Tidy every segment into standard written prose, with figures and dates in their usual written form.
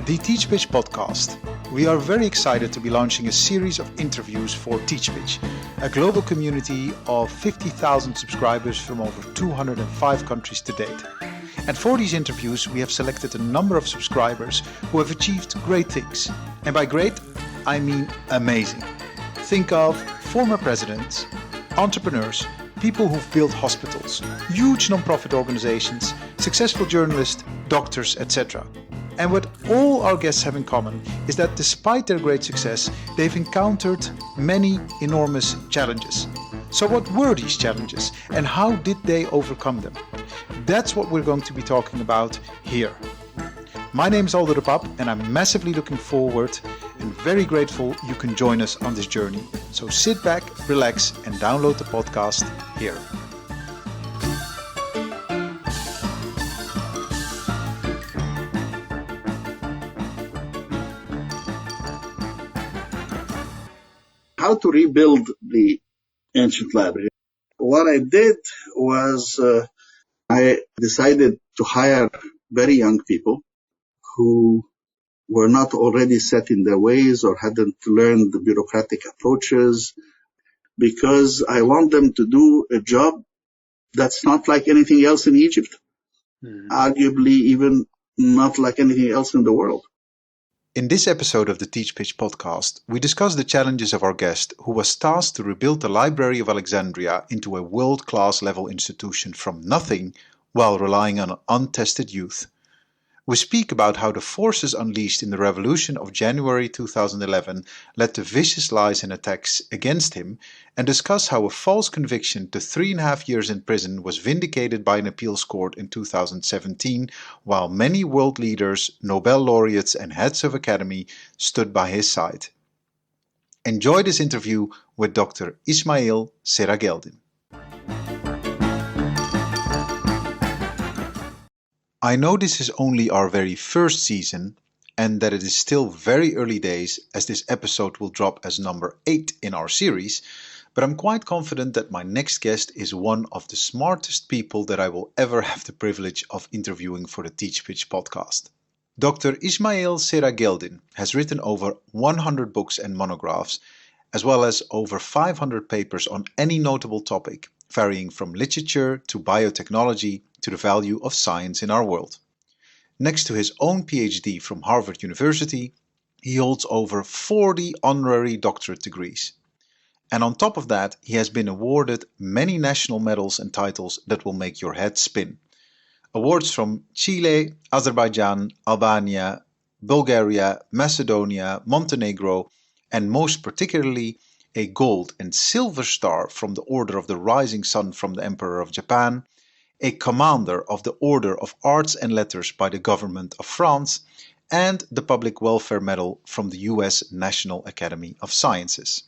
The TeachPitch Podcast. We are very excited to be launching a series of interviews for TeachPitch, a global community of 50,000 subscribers from over 205 countries to date. And for these interviews, we have selected a number of subscribers who have achieved great things. And by great, I mean amazing. Think of former presidents, entrepreneurs, people who've built hospitals, huge non-profit organizations, successful journalists, doctors, etc. And what all our guests have in common is that despite their great success, they've encountered many enormous challenges. So what were these challenges and how did they overcome them? That's what we're going to be talking about here. My name is Aldo and I'm massively looking forward and very grateful you can join us on this journey. So sit back, relax and download the podcast here. How to rebuild the Ancient Library. What I did was I decided to hire very young people who were not already set in their ways or hadn't learned the bureaucratic approaches, because I want them to do a job that's not like anything else in Egypt, arguably even not like anything else in the world. In this episode of the TeachPitch Podcast, we discuss the challenges of our guest who was tasked to rebuild the Library of Alexandria into a world-class level institution from nothing while relying on untested youth. We speak about how the forces unleashed in the revolution of January 2011 led to vicious lies and attacks against him, and discuss how a false conviction to 3.5 years in prison was vindicated by an appeals court in 2017, while many world leaders, Nobel laureates and heads of academy stood by his side. Enjoy this interview with Dr. Ismail Serageldin. I know this is only our very first season and that it is still very early days, as this episode will drop as number 8 in our series, but I'm quite confident that my next guest is one of the smartest people that I will ever have the privilege of interviewing for the TeachPitch podcast. Dr. Ismail Serageldin has written over 100 books and monographs, as well as over 500 papers on any notable topic, varying from literature to biotechnology to the value of science in our world. Next to his own PhD from Harvard University, he holds over 40 honorary doctorate degrees. And on top of that, he has been awarded many national medals and titles that will make your head spin. Awards from Chile, Azerbaijan, Albania, Bulgaria, Macedonia, Montenegro, and most particularly a gold and silver star from the Order of the Rising Sun from the Emperor of Japan, a Commander of the Order of Arts and Letters by the Government of France, and the Public Welfare Medal from the US National Academy of Sciences.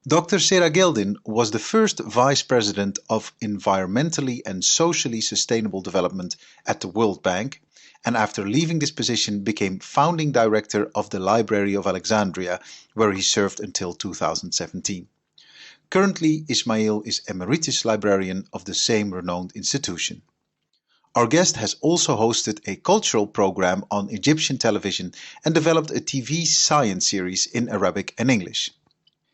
Dr. Serageldin was the first Vice President of Environmentally and Socially Sustainable Development at the World Bank, and after leaving this position became founding director of the Library of Alexandria, where he served until 2017. Currently, Ismail is Emeritus Librarian of the same renowned institution. Our guest has also hosted a cultural program on Egyptian television and developed a TV science series in Arabic and English.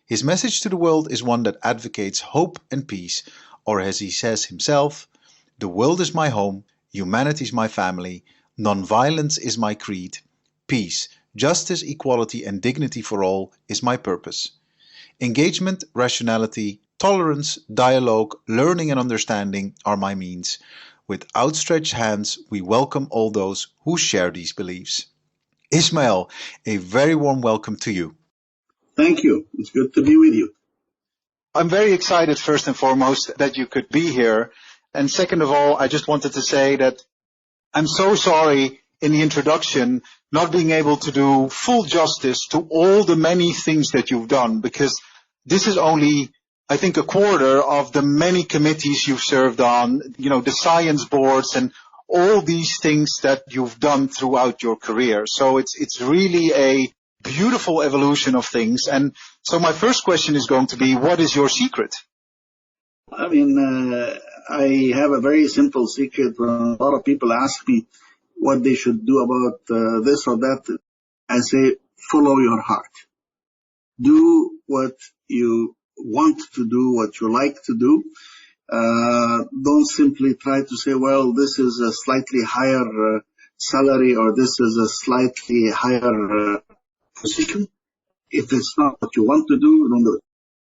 His message to the world is one that advocates hope and peace, or as he says himself, "The world is my home, humanity is my family, non-violence is my creed, peace, justice, equality and dignity for all is my purpose. Engagement, rationality, tolerance, dialogue, learning and understanding are my means. With outstretched hands, we welcome all those who share these beliefs." Ismail, a very warm welcome to you. Thank you. It's good to be with you. I'm very excited, first and foremost, that you could be here. And second of all, I just wanted to say that I'm so sorry in the introduction not being able to do full justice to all the many things that you've done, because this is only, I think, a quarter of the many committees you've served on, the science boards and all these things that you've done throughout your career. So it's really a beautiful evolution of things. And so my first question is going to be, what is your secret? I have a very simple secret. When a lot of people ask me, what they should do about this or that, I say, follow your heart. Do what you want to do, what you like to do. Don't simply try to say, well, this is a slightly higher salary or this is a slightly higher position. If it's not what you want to do, don't do it.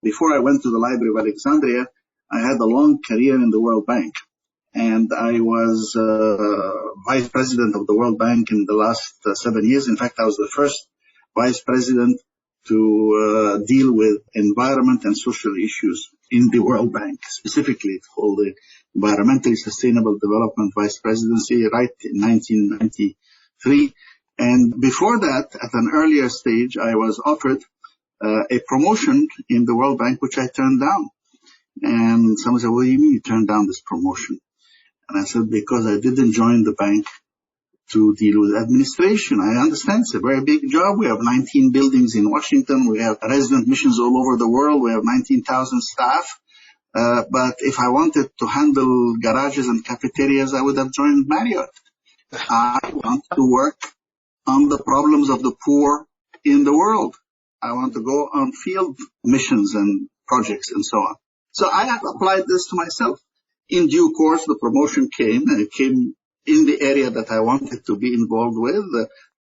Before I went to the Library of Alexandria, I had a long career in the World Bank. And I was vice president of the World Bank in the last 7 years. In fact, I was the first vice president to deal with environment and social issues in the World Bank. Specifically, it's called the Environmentally Sustainable Development Vice Presidency, right in 1993. And before that, at an earlier stage, I was offered a promotion in the World Bank, which I turned down. And someone said, what do you mean you turned down this promotion? And I said, because I didn't join the bank to deal with administration. I understand it's a very big job. We have 19 buildings in Washington. We have resident missions all over the world. We have 19,000 staff. But if I wanted to handle garages and cafeterias, I would have joined Marriott. I want to work on the problems of the poor in the world. I want to go on field missions and projects and so on. So I have applied this to myself. In due course, the promotion came, and it came in the area that I wanted to be involved with.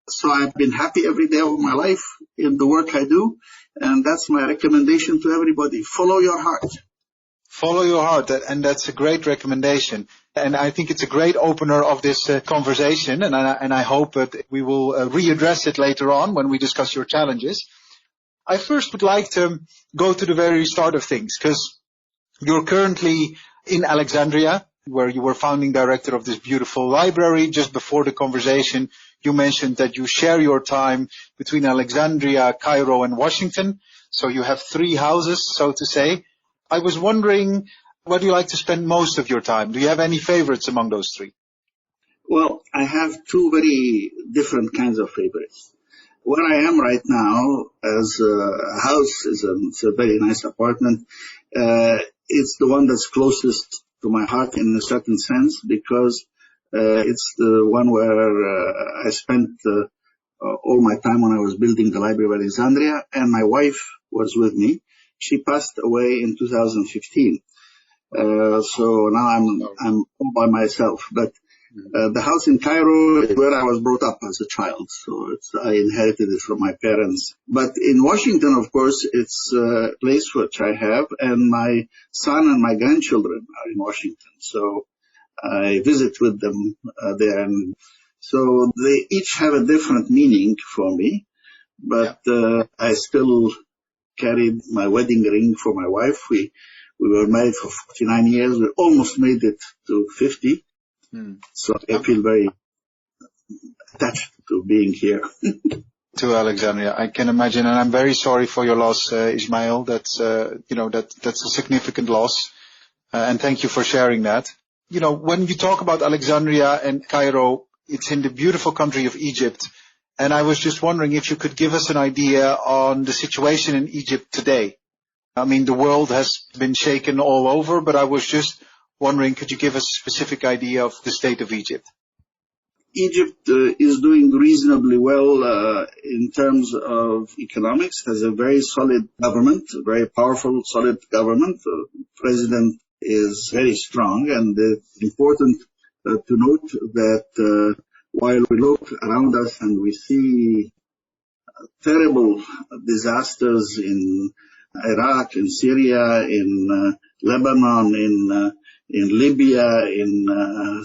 So I've been happy every day of my life in the work I do, and that's my recommendation to everybody. Follow your heart. Follow your heart, and that's a great recommendation. And I think it's a great opener of this conversation, and I hope that we will readdress it later on when we discuss your challenges. I first would like to go to the very start of things, because you're currently in Alexandria, where you were founding director of this beautiful library. Just before the conversation, you mentioned that you share your time between Alexandria, Cairo, and Washington. So you have 3 houses, so to say. I was wondering, where do you like to spend most of your time? Do you have any favorites among those 3? Well, I have 2 very different kinds of favorites. Where I am right now, as a house, it's a very nice apartment. It's the one that's closest to my heart in a certain sense, because it's the one where I spent all my time when I was building the Library of Alexandria, and my wife was with me. She passed away in 2015. So now I'm all by myself. But the house in Cairo is where I was brought up as a child, so I inherited it from my parents. But in Washington, of course, it's a place which I have, and my son and my grandchildren are in Washington, so I visit with them there. And so they each have a different meaning for me, but I still carried my wedding ring for my wife. We were married for 49 years. We almost made it to 50. So I feel very attached to being here. To Alexandria, I can imagine, and I'm very sorry for your loss, Ismail. That's that's a significant loss, and thank you for sharing that. You know, when you talk about Alexandria and Cairo, it's in the beautiful country of Egypt, and I was just wondering if you could give us an idea on the situation in Egypt today. I mean, the world has been shaken all over, but I was just wondering, could you give us a specific idea of the state of Egypt? Egypt is doing reasonably well in terms of economics. It has a very solid government, a very powerful, solid government. The president is very strong, and it's important to note that while we look around us and we see terrible disasters in Iraq, in Syria, in Lebanon, in Libya, in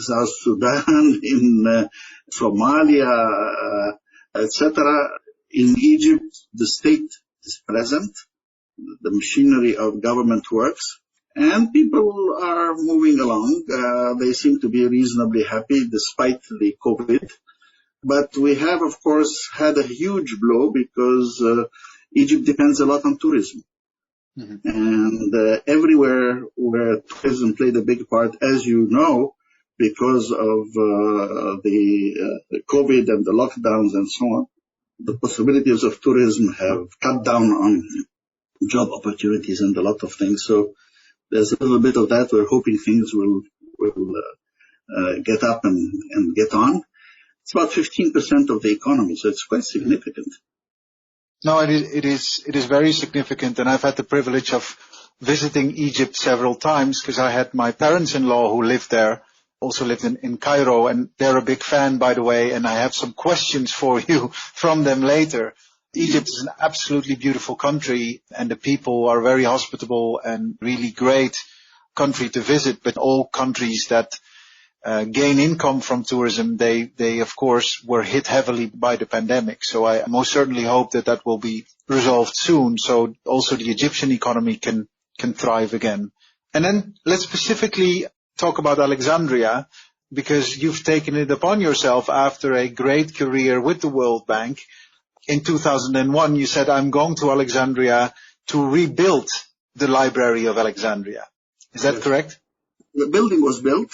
South Sudan, in Somalia, etc. In Egypt, the state is present. The machinery of government works, and people are moving along. They seem to be reasonably happy despite the COVID. But we have, of course, had a huge blow because Egypt depends a lot on tourism. Mm-hmm. And everywhere where tourism played a big part, as you know, because of the COVID and the lockdowns and so on, the possibilities of tourism have cut down on job opportunities and a lot of things. So there's a little bit of that. We're hoping things will get up and get on. It's about 15% of the economy, so it's quite significant. No, it is very significant, and I've had the privilege of visiting Egypt several times because I had my parents-in-law who lived there, also lived in Cairo, and they're a big fan, by the way, and I have some questions for you from them later. Egypt is an absolutely beautiful country, and the people are very hospitable and really great country to visit, but all countries that gain income from tourism, they of course were hit heavily by the pandemic. So I most certainly hope that will be resolved soon, so also the Egyptian economy can thrive again. And then let's specifically talk about Alexandria, because you've taken it upon yourself after a great career with the World Bank. In 2001, you said, I'm going to Alexandria to rebuild the Library of Alexandria. Is that correct? The building was built.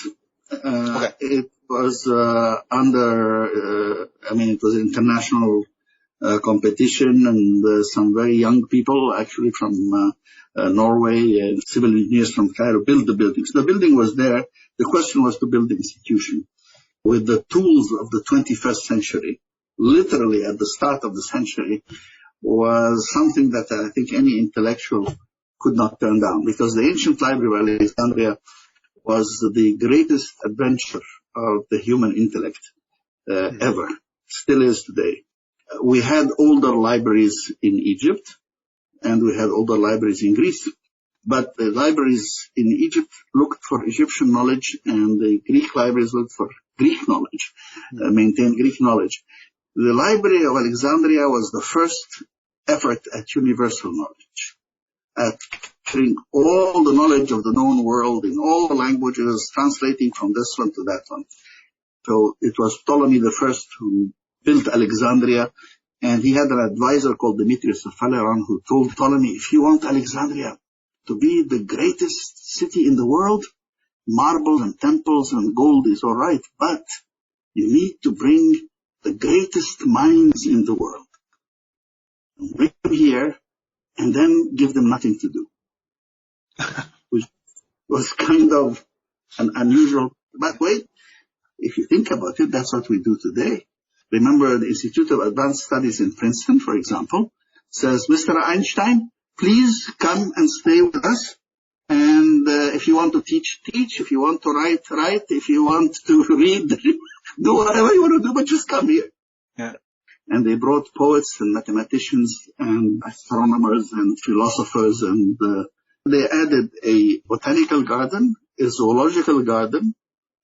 Okay. It was it was international competition, and some very young people, actually from Norway, and civil engineers from Cairo, built the building. So the building was there. The question was to build the institution with the tools of the 21st century. Literally at the start of the century was something that I think any intellectual could not turn down, because the Ancient Library of Alexandria was the greatest adventure of the human intellect ever, still is today. We had older libraries in Egypt, and we had older libraries in Greece, but the libraries in Egypt looked for Egyptian knowledge, and the Greek libraries looked for Greek knowledge, maintained Greek knowledge. The Library of Alexandria was the first effort at universal knowledge, at capturing all the knowledge of the known world in all the languages, translating from this one to that one. So it was Ptolemy the first who built Alexandria, and he had an advisor called Demetrius of Phaleron who told Ptolemy, if you want Alexandria to be the greatest city in the world, marble and temples and gold is all right, but you need to bring the greatest minds in the world. Bring them here, and then give them nothing to do. Which was kind of an unusual, but wait, if you think about it, that's what we do today. Remember, the Institute of Advanced Studies in Princeton, for example, says, Mr. Einstein, please come and stay with us. And if you want to teach, teach. If you want to write, write. If you want to read, do whatever you want to do, but just come here. Yeah. And they brought poets and mathematicians and astronomers and philosophers, and they added a botanical garden, a zoological garden,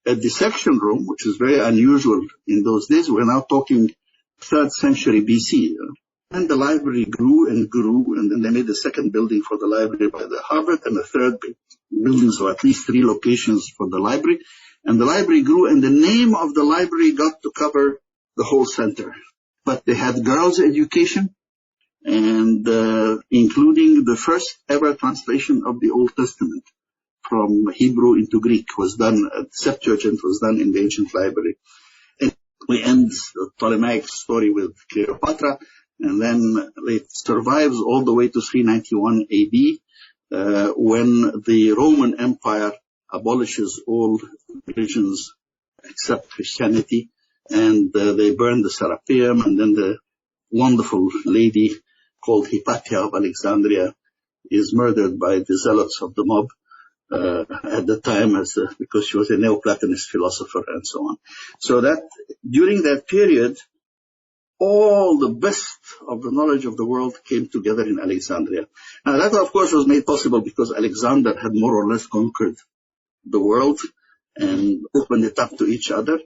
a dissection room, which is very unusual in those days. We're now talking 3rd century BC. And the library grew and grew, and then they made a second building for the library by the Harvard, and a third building, so at least 3 locations for the library. And the library grew, and the name of the library got to cover the whole center. But they had girls' education, and including the first ever translation of the Old Testament from Hebrew into Greek was done, Septuagint was done in the Ancient Library. And we end the Ptolemaic story with Cleopatra, and then it survives all the way to 391 AD, when the Roman Empire abolishes all religions except Christianity, and they burn the Serapeum, and then the wonderful lady called Hypatia of Alexandria is murdered by the zealots of the mob at the time, because she was a Neoplatonist philosopher and so on. So that during that period, all the best of the knowledge of the world came together in Alexandria. Now that, of course, was made possible because Alexander had more or less conquered the world and opened it up to each other.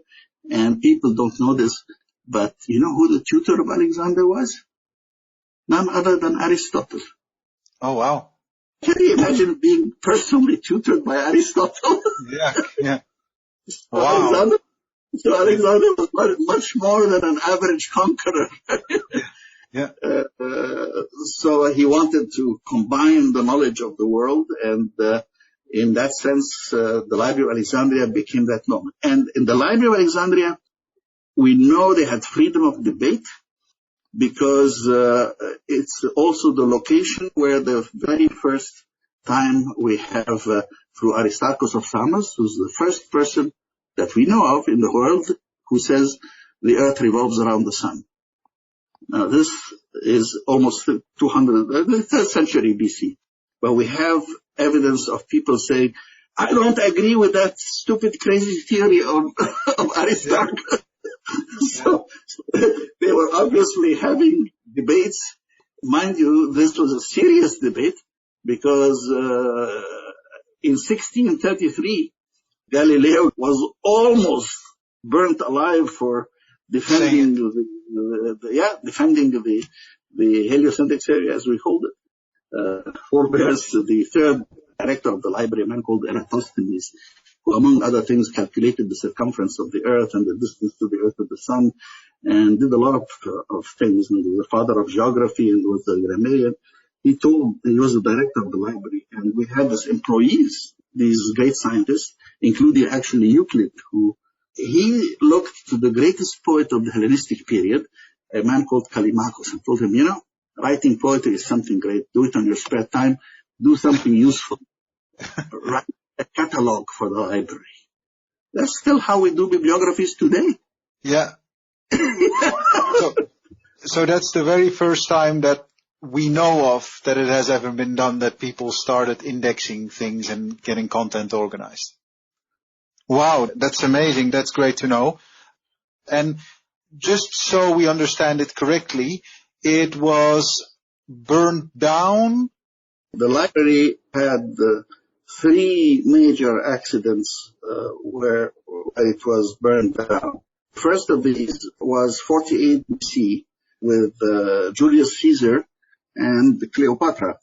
And people don't know this, but you know who the tutor of Alexander was? None other than Aristotle. Oh, wow. Can you imagine being personally tutored by Aristotle? Yeah. Wow. Alexander was much more than an average conqueror. Yeah. So he wanted to combine the knowledge of the world, and in that sense, the Library of Alexandria became that moment. And in the Library of Alexandria, we know they had freedom of debate, because it's also the location where the very first time we have, through Aristarchus of Samos, who's the first person that we know of in the world who says the Earth revolves around the sun. Now, this is almost 200, the 3rd century BC. But we have evidence of people saying, I don't agree with that stupid, crazy theory of Aristotle. So they were obviously having debates. Mind you, this was a serious debate because in 1633, Galileo was almost burnt alive for defending the heliocentric theory, as we called it. Forebears the 3rd director of the library, a man called Eratosthenes, who, among other things, calculated the circumference of the Earth and the distance to the Earth to the Sun, and did a lot of things. He was the father of geography and was a grammarian. He was the director of the library, and we had these employees, these great scientists, including actually Euclid, who he looked to the greatest poet of the Hellenistic period, a man called Callimachus, and told him, writing poetry is something great. Do it on your spare time. Do something useful. Write a catalog for the library. That's still how we do bibliographies today. Yeah. So that's the very first time that we know of that it has ever been done, that people started indexing things and getting content organized. Wow, that's amazing. That's great to know. And just so we understand it correctly, it was burned down. The library had 3 major accidents where it was burned down. First of these was 48 BC with Julius Caesar and Cleopatra.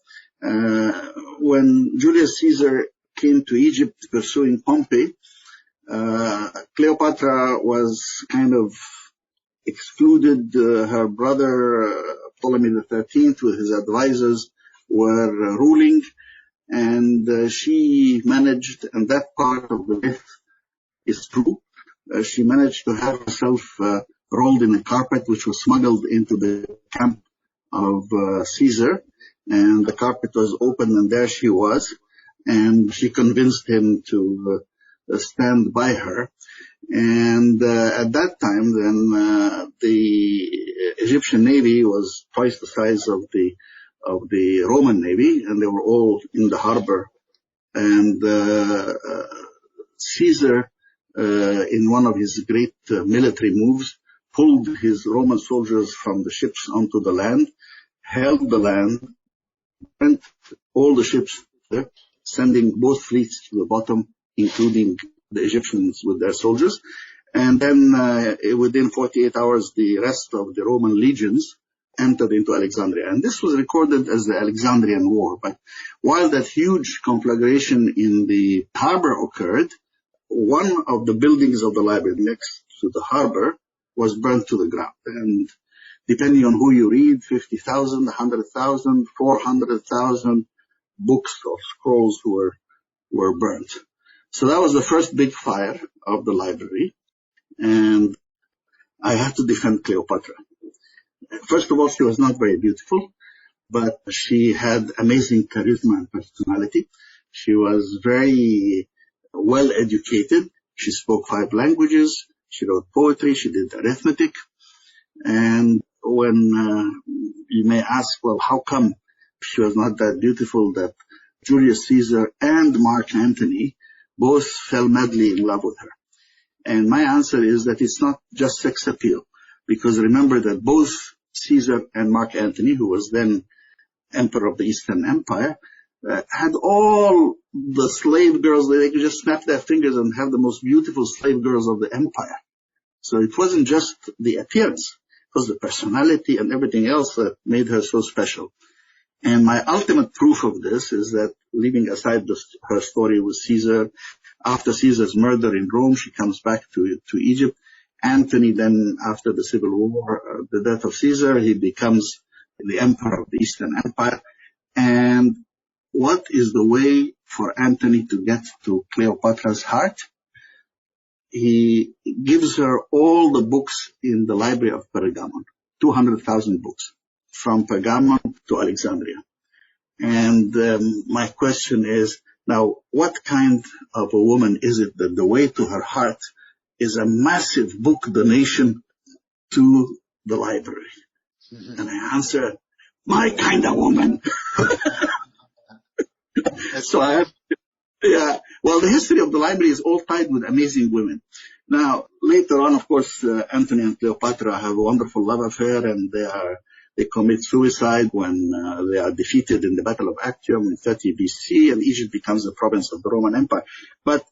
When Julius Caesar came to Egypt pursuing Pompey, Cleopatra was kind of excluded. Her brother Ptolemy XIII with his advisors were ruling, and she managed, and that part of the myth is true, she managed to have herself rolled in a carpet which was smuggled into the camp of Caesar, and the carpet was open and there she was, and she convinced him to stand by her. And at that time, then the Egyptian Navy was twice the size of the Roman Navy, and they were all in the harbor. And Caesar, in one of his great military moves, pulled his Roman soldiers from the ships onto the land, held the land, sent all the ships there, sending both fleets to the bottom, including the Egyptians with their soldiers. And then within 48 hours, the rest of the Roman legions entered into Alexandria. And this was recorded as the Alexandrian War. But while that huge conflagration in the harbor occurred, one of the buildings of the library next to the harbor was burnt to the ground. And depending on who you read, 50,000, 100,000, 400,000 books of scrolls were burnt. So that was the first big fire of the library, and I had to defend Cleopatra. First of all, she was not very beautiful, but she had amazing charisma and personality. She was very well educated. She spoke 5 languages. She wrote poetry. She did arithmetic. And when you may ask, well, how come she was not that beautiful that Julius Caesar and Mark Antony both fell madly in love with her? And my answer is that it's not just sex appeal, because remember that both Caesar and Mark Antony, who was then emperor of the Eastern Empire, had all the slave girls. They could just snap their fingers and have the most beautiful slave girls of the empire. So it wasn't just the appearance, it was the personality and everything else that made her so special. And my ultimate proof of this is that, leaving aside her story with Caesar, after Caesar's murder in Rome, she comes back to Egypt. Antony then, after the Civil War, the death of Caesar, he becomes the emperor of the Eastern Empire. And what is the way for Antony to get to Cleopatra's heart? He gives her all the books in the library of Pergamon, 200,000 books, from Pergamon to Alexandria. And my question is, now, what kind of a woman is it that the way to her heart is a massive book donation to the library? Mm-hmm. And I answer, my kind of woman. So I have, yeah, well, the history of the library is all tied with amazing women. Now, later on, of course, Antony and Cleopatra have a wonderful love affair, and they commit suicide when they are defeated in the Battle of Actium in 30 BC, and Egypt becomes a province of the Roman Empire. But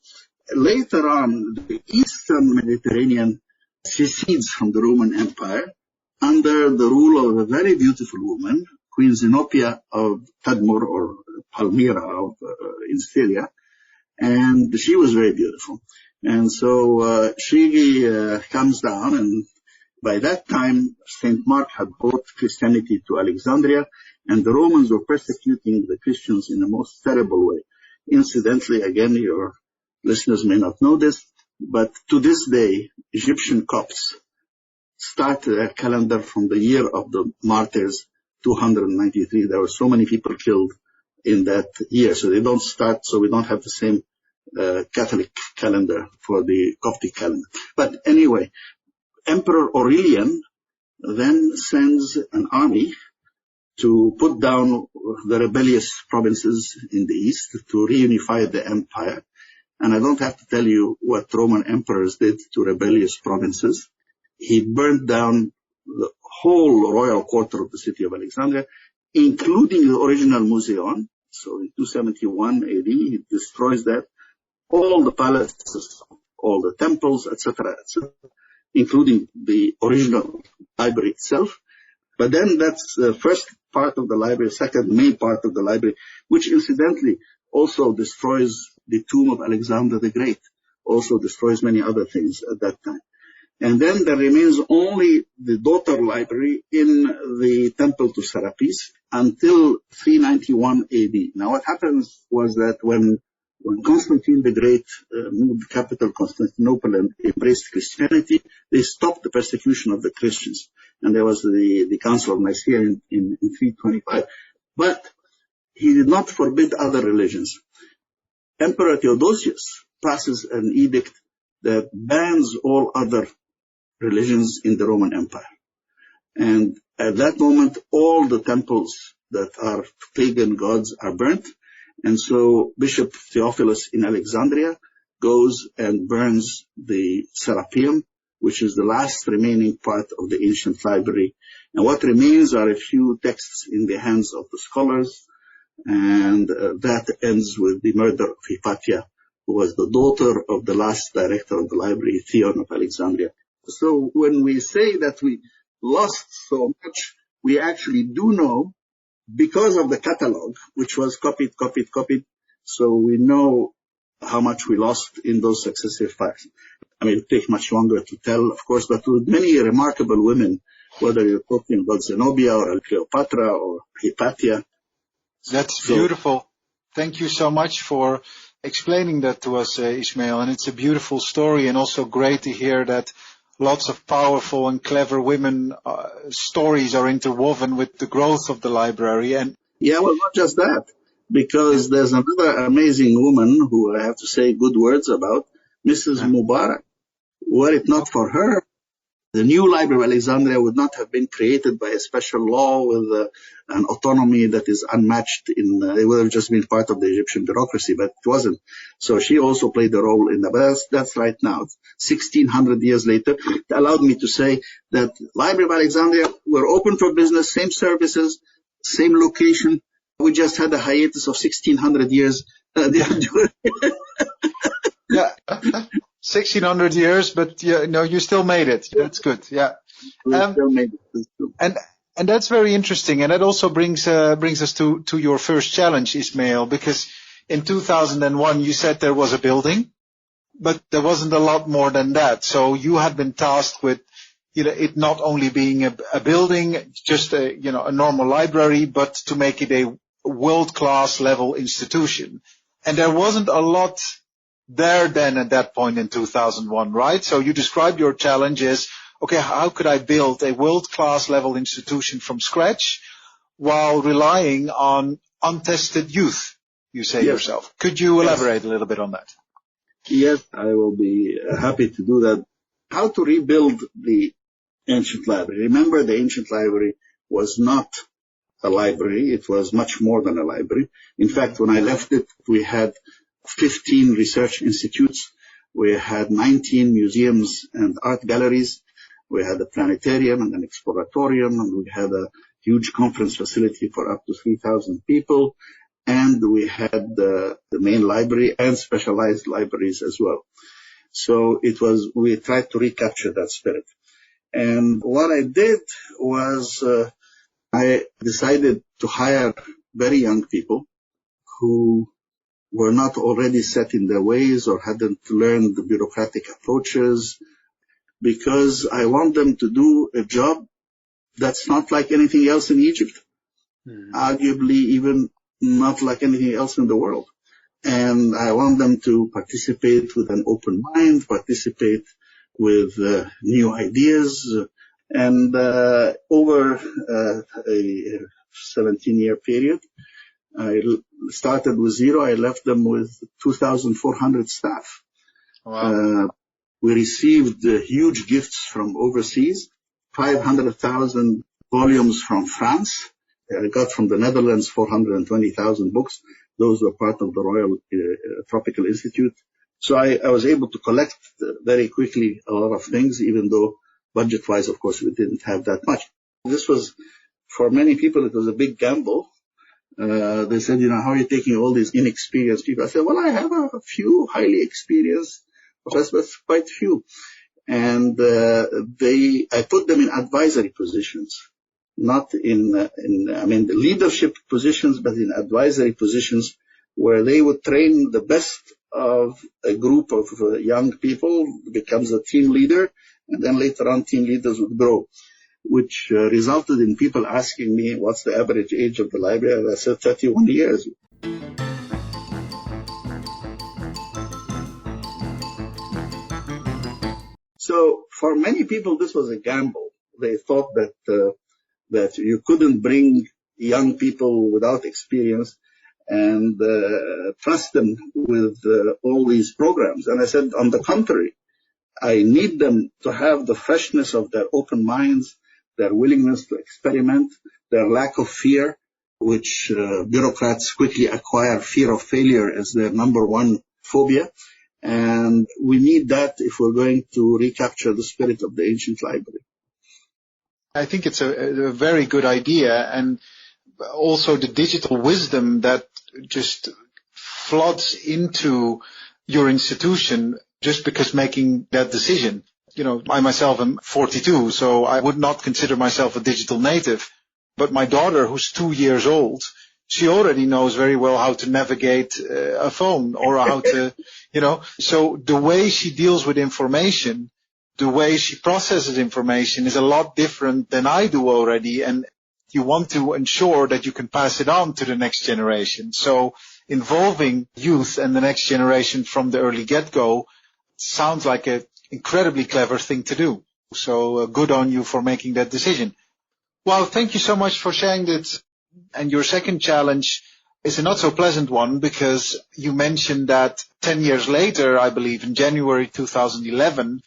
later on, the Eastern Mediterranean secedes from the Roman Empire under the rule of a very beautiful woman, Queen Zenobia of Tadmor or Palmyra in Syria, and she was very beautiful. And so she comes down, and by that time, St. Mark had brought Christianity to Alexandria, and the Romans were persecuting the Christians in the most terrible way. Incidentally, again, your listeners may not know this, but to this day, Egyptian Copts start their calendar from the year of the martyrs, 293. There were so many people killed in that year, so they don't start, so we don't have the same Catholic calendar for the Coptic calendar. But anyway, Emperor Aurelian then sends an army to put down the rebellious provinces in the east to reunify the empire. And I don't have to tell you what Roman emperors did to rebellious provinces. He burned down the whole royal quarter of the city of Alexandria, including the original Museon. So in 271 AD, he destroys that, all the palaces, all the temples, etc., including the original library itself. But then that's the first part of the library, second main part of the library, which incidentally also destroys the tomb of Alexander the Great, also destroys many other things at that time. And then there remains only the daughter library in the temple to Serapis until 391 AD. Now what happens was that when Constantine the Great moved the capital Constantinople and embraced Christianity, they stopped the persecution of the Christians. And there was the Council of Nicaea in 325. But he did not forbid other religions. Emperor Theodosius passes an edict that bans all other religions in the Roman Empire. And at that moment, all the temples that are pagan gods are burnt. And so Bishop Theophilus in Alexandria goes and burns the Serapeum, which is the last remaining part of the ancient library. And what remains are a few texts in the hands of the scholars. And that ends with the murder of Hypatia, who was the daughter of the last director of the library, Theon of Alexandria. So when we say that we lost so much, we actually do know, because of the catalog, which was copied. So we know how much we lost in those successive files. I mean, it takes much longer to tell, of course, but with many remarkable women, whether you're talking about Zenobia or Cleopatra or Hypatia. That's beautiful. Thank you so much for explaining that to us, Ismail. And it's a beautiful story, and also great to hear that lots of powerful and clever women stories are interwoven with the growth of the library. And yeah, well, not just that, because there's another amazing woman who I have to say good words about, Mrs. Mubarak. Were it not for her, the new Library of Alexandria would not have been created by a special law with an autonomy that is unmatched. It would have just been part of the Egyptian bureaucracy, but it wasn't. So she also played a role in that. But that's right now. 1,600 years later, it allowed me to say that Library of Alexandria were open for business, same services, same location. We just had a hiatus of 1,600 years. Yeah. 1,600 years, but you still made it. That's good. Yeah. We still made it. And that's very interesting. And that also brings us to your first challenge, Ismail, because in 2001 you said there was a building, but there wasn't a lot more than that. So you had been tasked with, it not only being a building, just a normal library, but to make it a world-class level institution. And there wasn't a lot there then at that point in 2001, right? So you described your challenge as, okay, how could I build a world-class level institution from scratch while relying on untested youth, you say yourself. Could you elaborate a little bit on that? Yes, I will be happy to do that. How to rebuild the Ancient Library. Remember, the Ancient Library was not a library. It was much more than a library. In fact, when I left it, we had 15 research institutes. We had 19 museums and art galleries. We had a planetarium and an exploratorium, and we had a huge conference facility for up to 3,000 people. And we had the main library and specialized libraries as well. So we tried to recapture that spirit. And what I did was I decided to hire very young people who were not already set in their ways or hadn't learned the bureaucratic approaches, because I want them to do a job that's not like anything else in Egypt, arguably even not like anything else in the world. And I want them to participate with an open mind, participate with new ideas. And over a 17-year period, I started with zero. I left them with 2,400 staff. Wow. We received huge gifts from overseas, 500,000 volumes from France. I got from the Netherlands 420,000 books. Those were part of the Royal Tropical Institute. So I was able to collect very quickly a lot of things, even though budget-wise, of course, we didn't have that much. This was, for many people, it was a big gamble. They said, how are you taking all these inexperienced people? I said, well, I have a few highly experienced, but quite few. And I put them in advisory positions, not in the leadership positions, but in advisory positions where they would train the best of a group of young people, becomes a team leader, and then later on team leaders would grow, which resulted in people asking me, what's the average age of the library? And I said, 31 years. So for many people, this was a gamble. They thought that you couldn't bring young people without experience and trust them with all these programs. And I said, on the contrary, I need them to have the freshness of their open minds, their willingness to experiment, their lack of fear, which bureaucrats quickly acquire fear of failure as their number one phobia. And we need that if we're going to recapture the spirit of the ancient library. I think it's a very good idea, and also the digital wisdom that just floods into your institution just because making that decision. I myself am 42, so I would not consider myself a digital native. But my daughter, who's 2 years old, she already knows very well how to navigate a phone or how to, so the way she deals with information, the way she processes information is a lot different than I do already. And you want to ensure that you can pass it on to the next generation. So involving youth and the next generation from the early get-go sounds like an incredibly clever thing to do. So good on you for making that decision. Well, thank you so much for sharing that. And your second challenge is a not so pleasant one, because you mentioned that 10 years later, I believe in January 2011,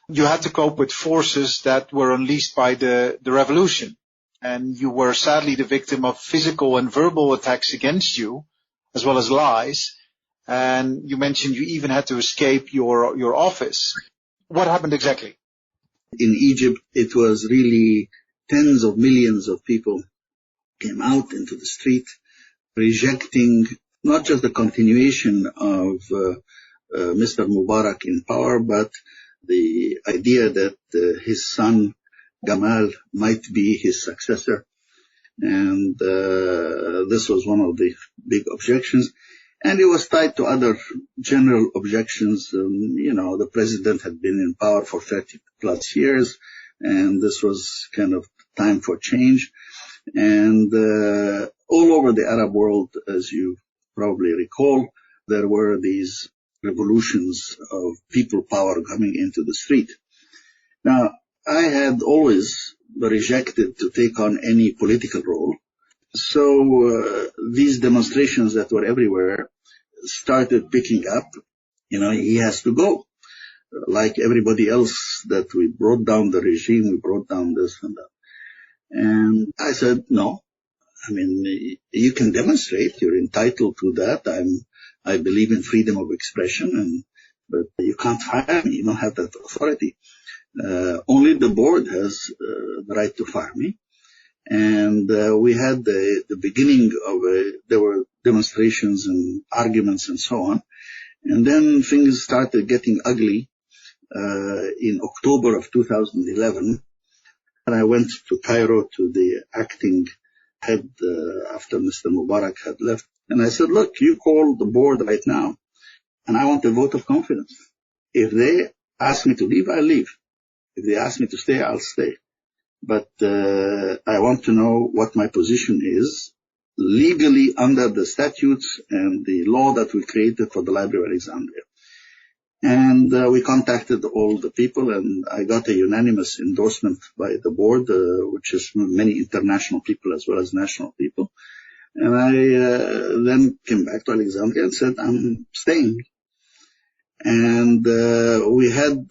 you had to cope with forces that were unleashed by the revolution. And you were sadly the victim of physical and verbal attacks against you, as well as lies. And you mentioned you even had to escape your office. What happened exactly? In Egypt, it was really tens of millions of people came out into the street, rejecting not just the continuation of Mr. Mubarak in power, but the idea that his son Gamal might be his successor. And this was one of the big objections. And it was tied to other general objections. The president had been in power for 30 plus years, and this was kind of time for change. And all over the Arab world, as you probably recall, there were these revolutions of people power coming into the street. Now, I had always rejected to take on any political role. So these demonstrations that were everywhere started picking up. He has to go. like everybody else, that we brought down the regime, we brought down this and that. And I said, no. I mean, you can demonstrate, you're entitled to that. I believe in freedom of expression, but you can't fire me, you don't have that authority. Only the board has the right to fire me. And we had the beginning of there were demonstrations and arguments and so on. And then things started getting ugly in October of 2011. And I went to Cairo to the acting head after Mr. Mubarak had left. And I said, look, you call the board right now, and I want a vote of confidence. If they ask me to leave, I'll leave. If they ask me to stay, I'll stay. But I want to know what my position is legally under the statutes and the law that we created for the Library of Alexandria. And we contacted all the people, and I got a unanimous endorsement by the board, which is many international people as well as national people. And I then came back to Alexandria and said, I'm staying. And we had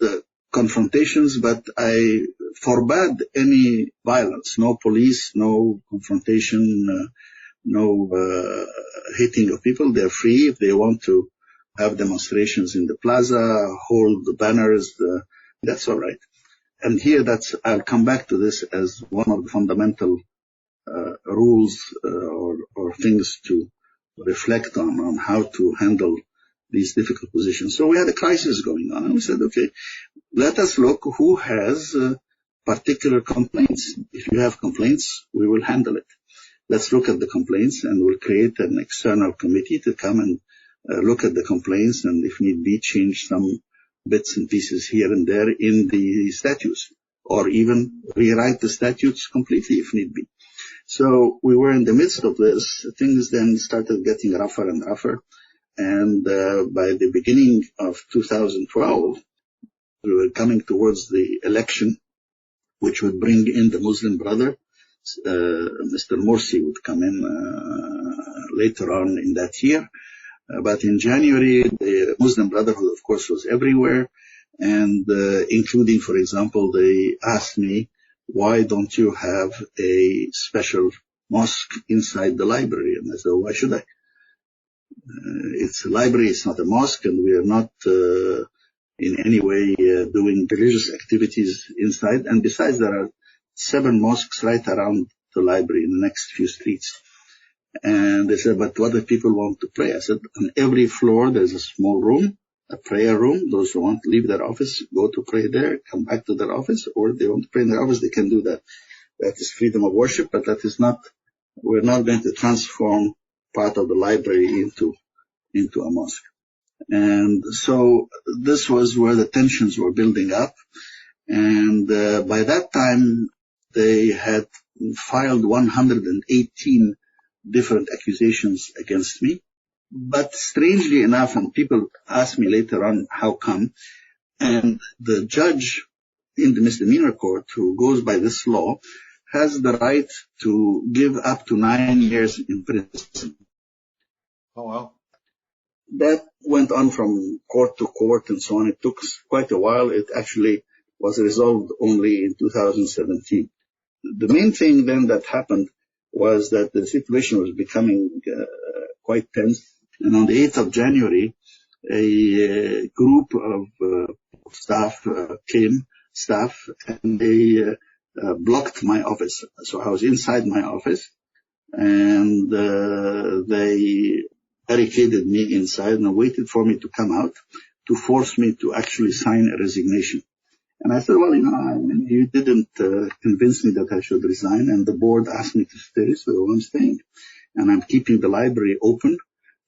confrontations, but I forbade any violence, no police, no confrontation, no hitting of people. They're free if they want to have demonstrations in the plaza, hold the banners, that's all right. And here I'll come back to this as one of the fundamental rules or things to reflect on how to handle these difficult positions. So we had a crisis going on, and we said, okay, let us look who has particular complaints. If you have complaints, we will handle it. Let's look at the complaints, and we'll create an external committee to come and look at the complaints, and if need be, change some bits and pieces here and there in the statutes, or even rewrite the statutes completely if need be. So we were in the midst of this. Things then started getting rougher and rougher, and by the beginning of 2012, we were coming towards the election, which would bring in the Muslim brother. Mr. Morsi would come in later on in that year. But in January, the Muslim Brotherhood, of course, was everywhere, and including, for example, they asked me, why don't you have a special mosque inside the library? And I said, why should I? It's a library, it's not a mosque, and we are not in any way doing religious activities inside. And besides, there are 7 mosques right around the library in the next few streets. And they said, but what if people want to pray? I said, on every floor there's a small room, a prayer room. Those who want to leave their office, go to pray there, come back to their office, or if they want to pray in their office, they can do that. That is freedom of worship, but that is not, we're not going to transform part of the library into a mosque. And so this was where the tensions were building up. And by that time, they had filed 118 different accusations against me. But strangely enough, and people ask me later on how come, and the judge in the misdemeanor court who goes by this law has the right to give up to 9 years in prison. Oh, wow. That went on from court to court and so on. It took quite a while. It actually was resolved only in 2017. The main thing then that happened was that the situation was becoming quite tense. And on the 8th of January, a group of staff came, and they blocked my office. So I was inside my office, and they barricaded me inside and waited for me to come out to force me to actually sign a resignation. And I said, well, you didn't convince me that I should resign, and the board asked me to stay, so I'm staying. And I'm keeping the library open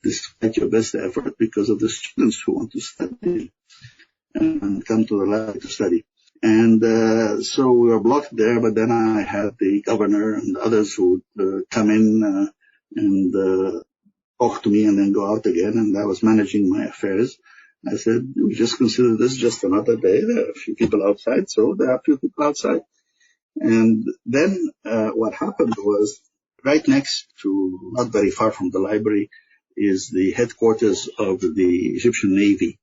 despite your best effort because of the students who want to study and come to the library to study. And so we were blocked there, but then I had the governor and others who would come in and talk to me and then go out again, and I was managing my affairs. I said, we just consider this just another day. There are a few people outside, so there are a few people outside. And then what happened was, right next to, not very far from the library, is the headquarters of the Egyptian Navy.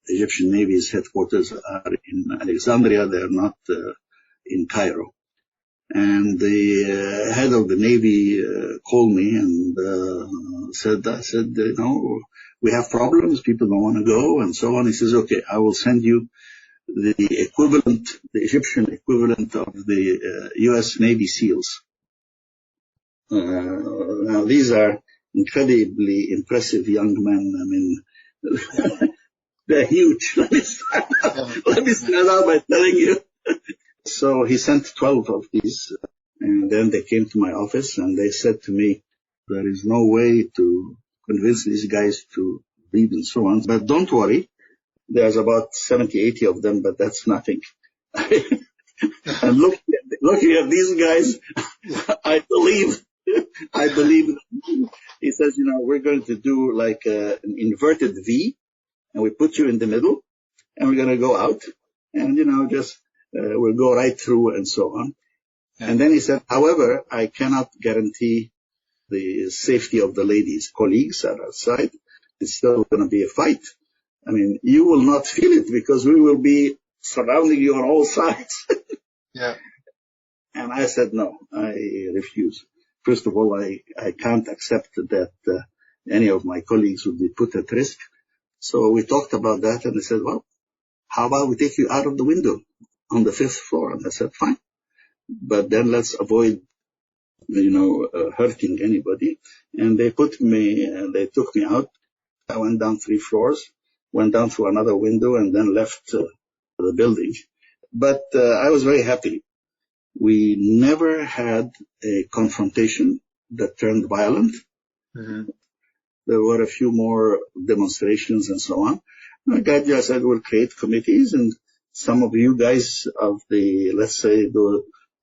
Egyptian Navy's headquarters are in Alexandria. They're not in Cairo. And the head of the Navy called me and said, we have problems. People don't want to go and so on. He says, okay, I will send you the Egyptian equivalent of the U.S. Navy SEALs. Now, these are incredibly impressive young men. I mean, they're huge. Let me start out by telling you. So he sent 12 of these, and then they came to my office and they said to me, there is no way to convince these guys to read and so on. But don't worry, there's about 70, 80 of them, but that's nothing. And looking at these guys, I believe. He says, we're going to do like an inverted V, and we put you in the middle, and we're going to go out, and, we'll go right through and so on. Yeah. And then he said, however, I cannot guarantee the safety of the ladies. Colleagues are outside. It's still going to be a fight. I mean, you will not feel it because we will be surrounding you on all sides. Yeah. And I said, no, I refuse. First of all, I can't accept that any of my colleagues would be put at risk. So we talked about that, and they said, well, how about we take you out of the window on the 5th floor? And I said, fine. But then let's avoid, hurting anybody. And they took me out. I went down 3 floors, went down through another window, and then left the building. But I was very happy. We never had a confrontation that turned violent. Mm-hmm. There were a few more demonstrations and so on. I said, we'll create committees, and some of you guys of let's say,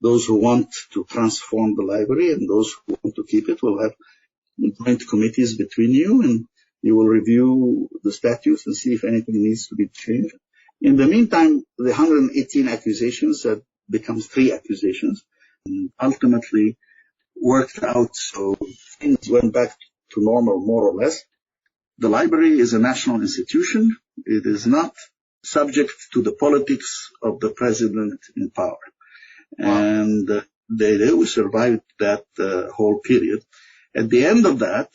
those who want to transform the library and those who want to keep it will have joint committees between you, and you will review the statutes and see if anything needs to be changed. In the meantime, the 118 accusations that becomes 3 accusations and ultimately worked out, so things went back to normal more or less. The library is a national institution. It is not subject to the politics of the president in power. Wow. And they survived that whole period. At the end of that,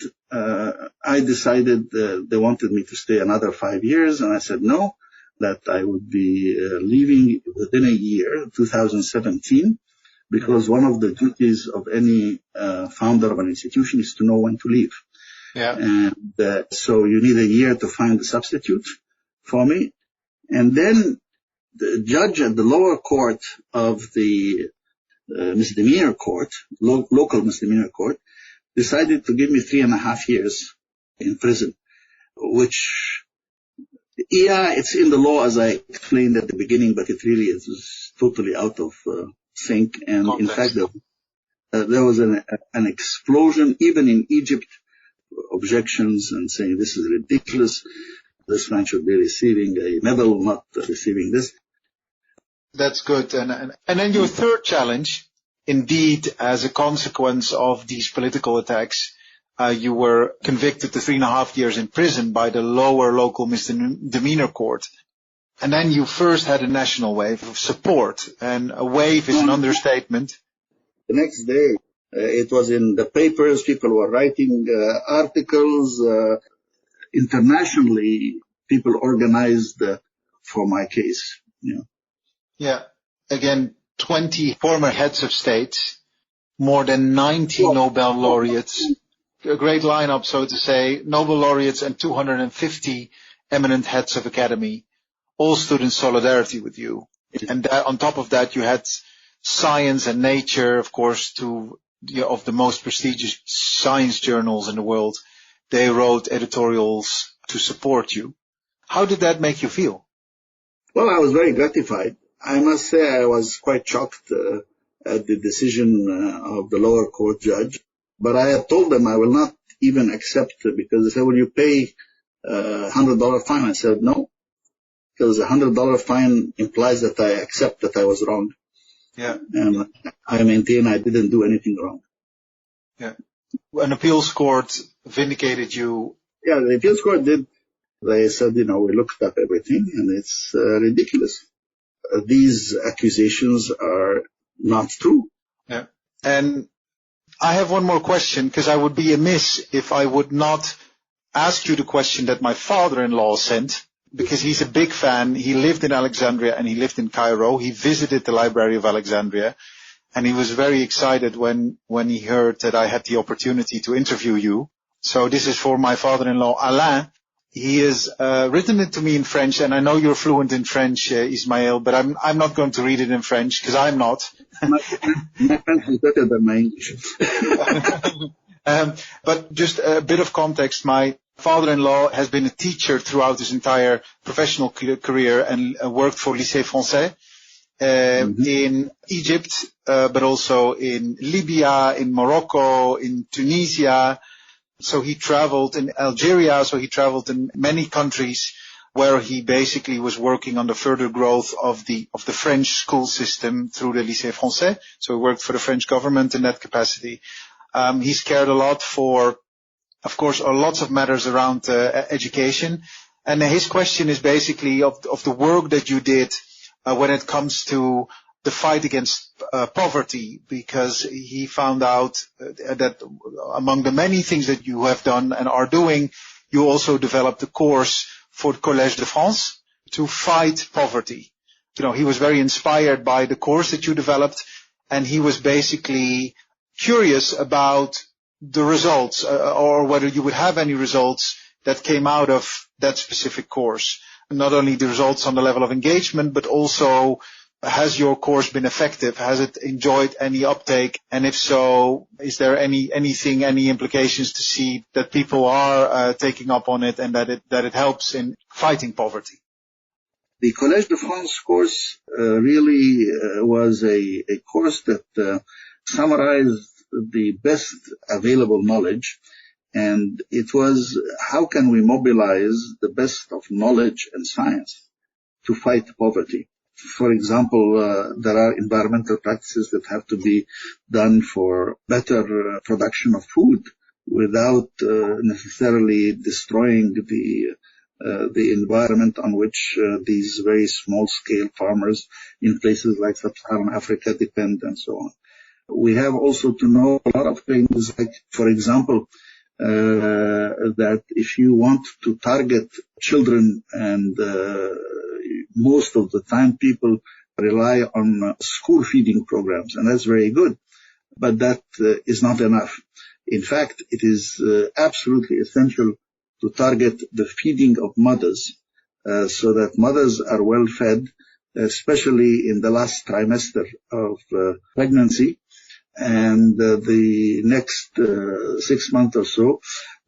I decided they wanted me to stay another 5 years, and I said no, that I would be leaving within a year, 2017, because one of the duties of any founder of an institution is to know when to leave. Yeah. And so you need a year to find a substitute for me. And then the judge at the lower court of the misdemeanor court, local misdemeanor court, decided to give me 3.5 years in prison, which, it's in the law as I explained at the beginning, but it really is totally out of sync. And in fact, there was an explosion, even in Egypt, objections and saying this is ridiculous. This man should be receiving a medal, not receiving this. That's good. And then your third challenge, indeed, as a consequence of these political attacks, you were convicted to 3.5 years in prison by the lower local misdemeanor court. And then you first had a national wave of support, and a wave is an understatement. The next day, it was in the papers. People were writing articles. Internationally, people organized for my case. Yeah. Again, 20 former heads of states, more than 90 Nobel laureates, a great lineup, so to say, Nobel laureates and 250 eminent heads of academy, all stood in solidarity with you. And on top of that, you had Science and Nature, of course, of the most prestigious science journals in the world. They wrote editorials to support you. How did that make you feel? Well, I was very gratified. I must say I was quite shocked at the decision of the lower court judge. But I had told them I will not even accept it, because they said, will you pay $100 fine? I said no, because a $100 fine implies that I accept that I was wrong. Yeah. And I maintain I didn't do anything wrong. Yeah. An appeals court vindicated you. Yeah, the appeals court did They said, we looked up everything and it's ridiculous. These accusations are not true. Yeah. And I have one more question, because I would be amiss if I would not ask you the question that my father-in-law sent, because he's a big fan. He lived in Alexandria and he lived in Cairo. He visited the Library of Alexandria, and he was very excited when he heard that I had the opportunity to interview you. So this is for my father-in-law, Alain. He has written it to me in French, and I know you're fluent in French, Ismail, but I'm not going to read it in French, because I'm not. My French is better than my English. But just a bit of context. My father-in-law has been a teacher throughout his entire professional career and worked for Lycée Français in Egypt, but also in Libya, in Morocco, in Tunisia. So he traveled in Algeria, so he traveled in many countries where he basically was working on the further growth of the French school system through the Lycée Français. So he worked for the French government in that capacity. He's cared a lot for, of course, lots of matters around education. And his question is basically of the work that you did when it comes to the fight against poverty, because he found out that among the many things that you have done and are doing, you also developed a course for the Collège de France to fight poverty. He was very inspired by the course that you developed, and he was basically curious about the results, or whether you would have any results that came out of that specific course. Not only the results on the level of engagement, but also, has your course been effective? Has it enjoyed any uptake? And if so, is there any implications to see that people are taking up on it, and that it helps in fighting poverty? The Collège de France course really was a course that summarized the best available knowledge, and it was, how can we mobilize the best of knowledge and science to fight poverty? For example, there are environmental practices that have to be done for better production of food without necessarily destroying the environment on which these very small-scale farmers in places like Sub-Saharan Africa depend, and so on. We have also to know a lot of things, like, for example, that if you want to target children, and most of the time people rely on school feeding programs, and that's very good, but that is not enough. In fact, it is absolutely essential to target the feeding of mothers, so that mothers are well fed, especially in the last trimester of pregnancy and the next 6 months or so,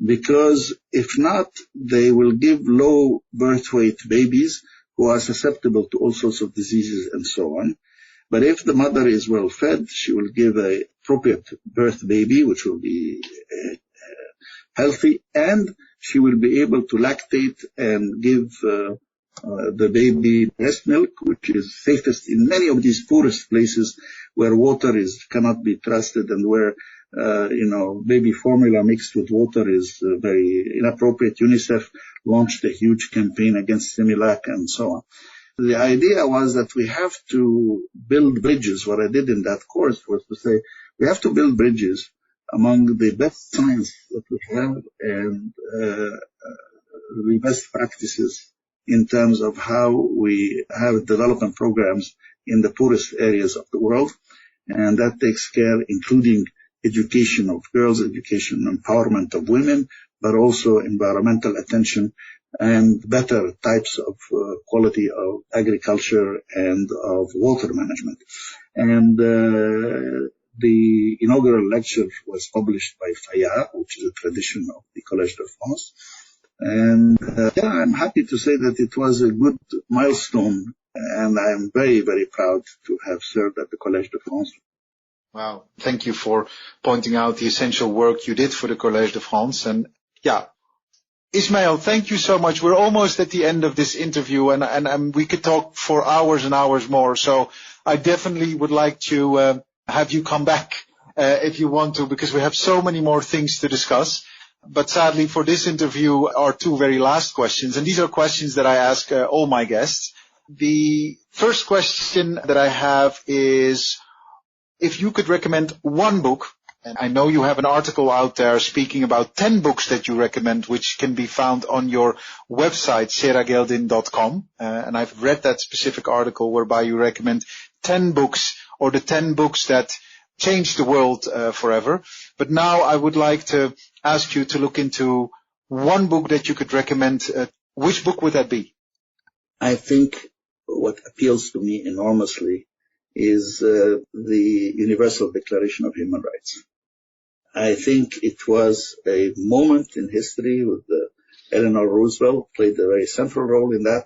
because if not, they will give low birth weight babies who are susceptible to all sorts of diseases and so on. But if the mother is well fed, she will give an appropriate birth baby, which will be healthy, and she will be able to lactate and give the baby breast milk, which is safest in many of these poorest places where water cannot be trusted, and where baby formula mixed with water is very inappropriate. UNICEF launched a huge campaign against Similac and so on. The idea was that we have to build bridges. What I did in that course was to say we have to build bridges among the best science that we have and the best practices in terms of how we have development programs in the poorest areas of the world. And that takes care, including education of girls, education empowerment of women, but also environmental attention and better types of quality of agriculture and of water management. And the inaugural lecture was published by Fayard, which is a tradition of the Collège de France. And I'm happy to say that it was a good milestone, and I'm very, very proud to have served at the Collège de France. Wow. Thank you for pointing out the essential work you did for the Collège de France. And yeah, Ismail, thank you so much. We're almost at the end of this interview, and we could talk for hours and hours more. So I definitely would like to have you come back if you want to, because we have so many more things to discuss. But sadly for this interview are two very last questions. And these are questions that I ask all my guests. The first question that I have is if you could recommend one book, and I know you have an article out there speaking about 10 books that you recommend, which can be found on your website, serageldin.com. And I've read that specific article whereby you recommend 10 books or the 10 books that changed the world forever. But now I would like to ask you to look into one book that you could recommend. Which book would that be? I think what appeals to me enormously is the Universal Declaration of Human Rights. I think it was a moment in history with Eleanor Roosevelt played a very central role in that,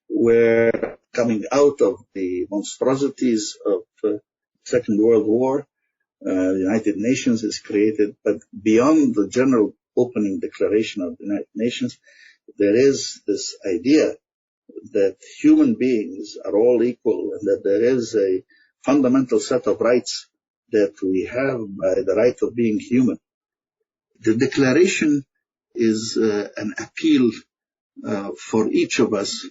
where coming out of the monstrosities of Second World War, the United Nations is created, but beyond the general opening declaration of the United Nations, there is this idea that human beings are all equal and that there is a fundamental set of rights that we have by the right of being human. The declaration is an appeal for each of us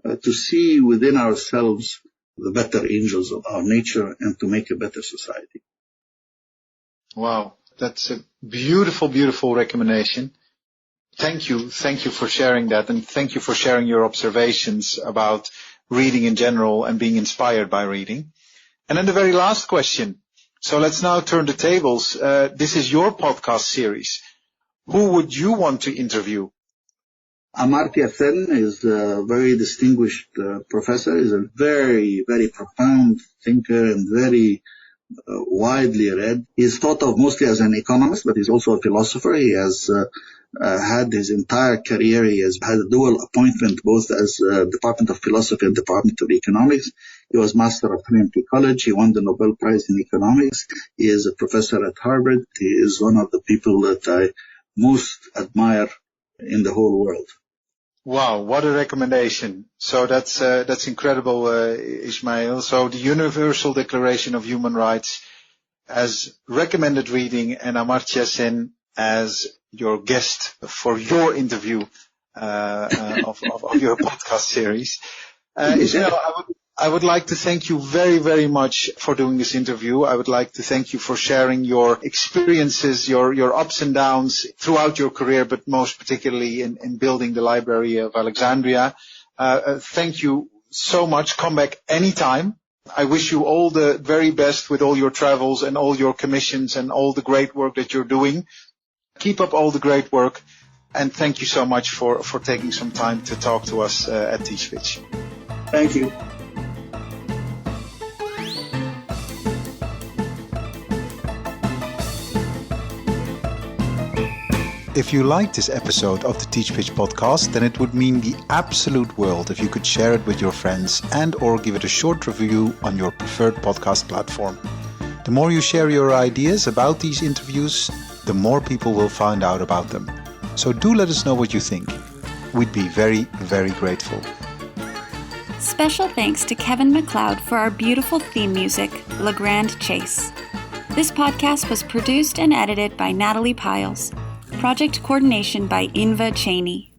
to see within ourselves the better angels of our nature and to make a better society. Wow, that's a beautiful, beautiful recommendation. Thank you for sharing that, and thank you for sharing your observations about reading in general and being inspired by reading. And then the very last question. So let's now turn the tables. This is your podcast series. Who would you want to interview? Amartya Sen is a very distinguished professor. He's a very, very profound thinker and very widely read. He's thought of mostly as an economist, but he's also a philosopher. He has had his entire career. He has had a dual appointment both as Department of Philosophy and Department of Economics. He was Master of Trinity College. He won the Nobel Prize in Economics. He is a professor at Harvard. He is one of the people that I most admire in the whole world. Wow, what a recommendation. So that's incredible, Ismail. So the Universal Declaration of Human Rights as recommended reading and Amartya Sen as your guest for your interview of your podcast series. Ismail, I would like to thank you very, very much for doing this interview. I would like to thank you for sharing your experiences, your ups and downs throughout your career, but most particularly in building the Library of Alexandria. Thank you so much. Come back anytime. I wish you all the very best with all your travels and all your commissions and all the great work that you're doing. Keep up all the great work. And thank you so much for taking some time to talk to us at TeachPitch. Thank you. If you liked this episode of the TeachPitch podcast, then it would mean the absolute world if you could share it with your friends and or give it a short review on your preferred podcast platform. The more you share your ideas about these interviews, the more people will find out about them. So do let us know what you think. We'd be very, very grateful. Special thanks to Kevin MacLeod for our beautiful theme music, Le Grand Chase. This podcast was produced and edited by Natalie Piles. Project coordination by Inva Cheney.